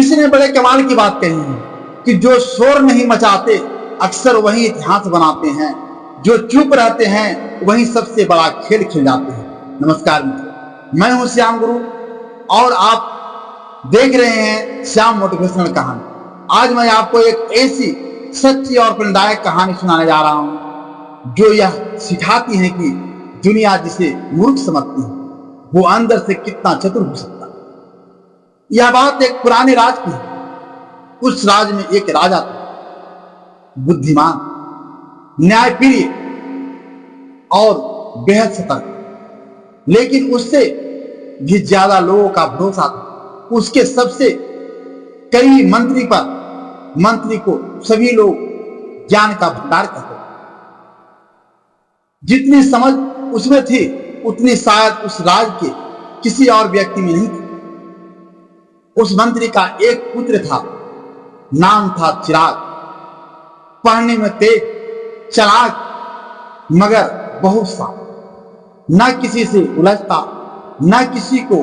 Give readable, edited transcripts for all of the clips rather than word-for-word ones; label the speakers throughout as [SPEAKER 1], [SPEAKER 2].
[SPEAKER 1] किसी ने बड़े कमाल की बात कही है कि जो शोर नहीं मचाते अक्सर वही इतिहास बनाते हैं, जो चुप रहते हैं वही सबसे बड़ा खेल खेल जाते हैं। नमस्कार मित्रों, मैं हूं श्याम गुरु और आप देख रहे हैं श्याम मोटिवेशनल कहानी। आज मैं आपको एक ऐसी सच्ची और प्रेरणादायक कहानी सुनाने जा रहा हूं जो यह सिखाती है कि दुनिया जिसे मूर्ख समझती है वो अंदर से कितना चतुर हो सकता है। यह बात एक पुराने राज की है। उस राज में एक राजा था, बुद्धिमान, न्यायप्रिय और बेहद सतर्क, लेकिन उससे भी ज्यादा लोगों का भरोसा था उसके सबसे करीबी मंत्री को सभी लोग ज्ञान का भंडार कहते थे। जितनी समझ उसमें थी उतनी शायद उस राज के किसी और व्यक्ति में नहीं थी। उस मंत्री का एक पुत्र था, नाम था चिराग। पढ़ने में तेज, चालाक, मगर बहुत सा, न किसी से उलझता, न किसी को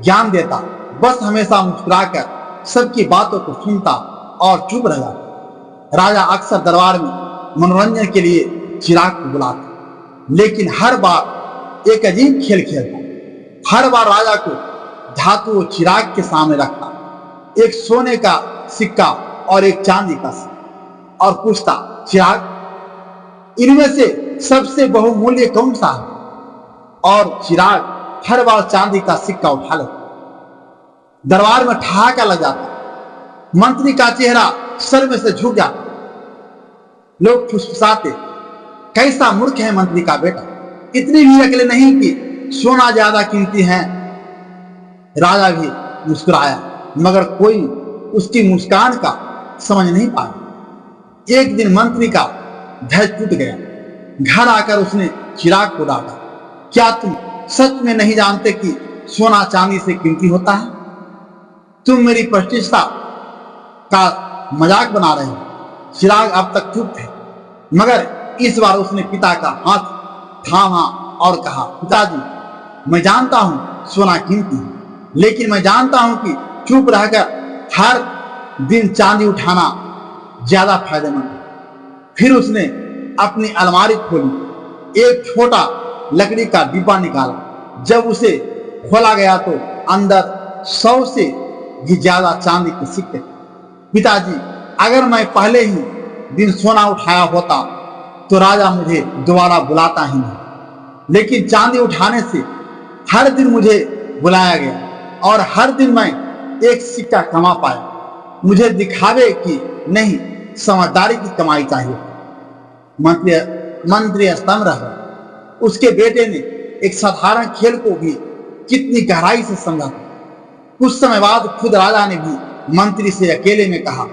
[SPEAKER 1] ज्ञान देता, बस हमेशा मुस्कुराकर सबकी बातों को सुनता और चुप रह जाता। राजा अक्सर दरबार में मनोरंजन के लिए चिराग को बुलाता, लेकिन हर बार एक अजीब खेल खेलता। हर बार राजा को धातु चिराग के सामने रखता, एक सोने का सिक्का और एक चांदी का सिक्का, और पूछता, चिराग, इनमें से सबसे बहुमूल्य कौन सा है? और चिराग हर बार चांदी का सिक्का उठा लेता। दरबार में ठहाका लग जाता। मंत्री का चेहरा शर्म से झुक जाता। लोग फुसफुसाते, कैसा मूर्ख है मंत्री का बेटा, इतनी भी अकल नहीं कि सोना ज्यादा कीमती है। राजा भी मुस्कुराया, मगर कोई उसकी मुस्कान का समझ नहीं पाया। एक दिन मंत्री का धैर्य टूट गया। घर आकर उसने चिराग को डांटा, क्या तुम सच में नहीं जानते कि सोना चांदी से कीमती होता है? तुम मेरी प्रतिष्ठा का मजाक बना रहे हो। चिराग अब तक चुप थे, मगर इस बार उसने पिता का हाथ थामा और कहा, पिताजी, मैं जानता हूं सोना कीमती है, लेकिन मैं जानता हूं कि चुप रहकर हर दिन चांदी उठाना ज्यादा फायदेमंद है। फिर उसने अपनी अलमारी खोली, एक छोटा लकड़ी का डिब्बा निकाला। जब उसे खोला गया तो अंदर 100 से भी ज्यादा चांदी के सिक्के। पिताजी, अगर मैं पहले ही दिन सोना उठाया होता तो राजा मुझे दोबारा बुलाता ही नहीं, लेकिन चांदी उठाने से हर दिन मुझे बुलाया गया और हर दिन मैं एक सिक्का कमा पाया। मुझे दिखावे की नहीं, समझदारी की कमाई चाहिए। मंत्री स्तंभ रह गया। उसके बेटे ने एक साधारण खेल को भी कितनी गहराई से समझा था। कुछ समय बाद खुद राजा ने भी मंत्री से अकेले में कहा,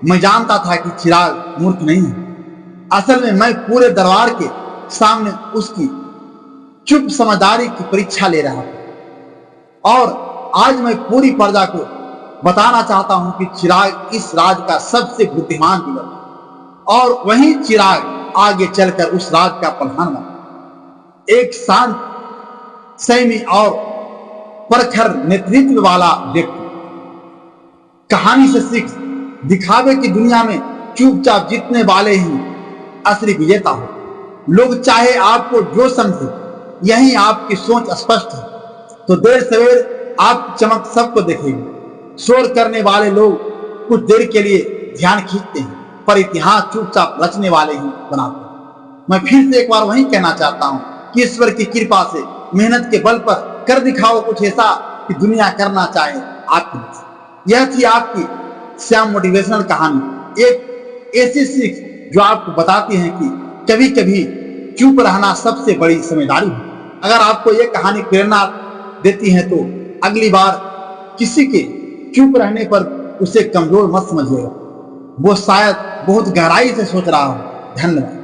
[SPEAKER 1] मैं जानता था कि चिराग मूर्ख नहीं है। असल में मैं पूरे दरबार के सामने उसकी चुप समझदारी की परीक्षा ले रहा था, और आज मैं पूरी प्रजा को बताना चाहता हूं कि चिराग इस राज का सबसे बुद्धिमान लीडर है, और वही चिराग आगे चलकर उस राज का प्रधान बना। एक शांत, संयमी और प्रखर नेतृत्व वाला व्यक्ति। कहानी से सीख, दिखावे की दुनिया में चुपचाप जीतने वाले ही असली विजेता हो। लोग चाहे आपको जो समझे, यही आपकी सोच स्पष्ट है तो देर सवेर आप चमक सबको देखेगी। शोर करने वाले लोग कुछ देर के लिए ध्यान खींचते हैं, पर इतिहास चुपचाप रचने वाले ही बनाते हैं। मैं फिर से एक बार वही कहना चाहता हूं कि ईश्वर की कृपा से मेहनत के बल पर कर दिखाओ कुछ ऐसा कि दुनिया करना चाहे आपकी। यह थी आपकी श्याम मोटिवेशनल कहानी, एक ऐसी सीख जो आपको बताती है कि कभी कभी चुप रहना सबसे बड़ी समझदारी है। अगर आपको यह कहानी प्रेरणा देती है तो अगली बार किसी के चुप रहने पर उसे कमजोर मत समझिएगा, वो शायद बहुत गहराई से सोच रहा हो। धन्यवाद।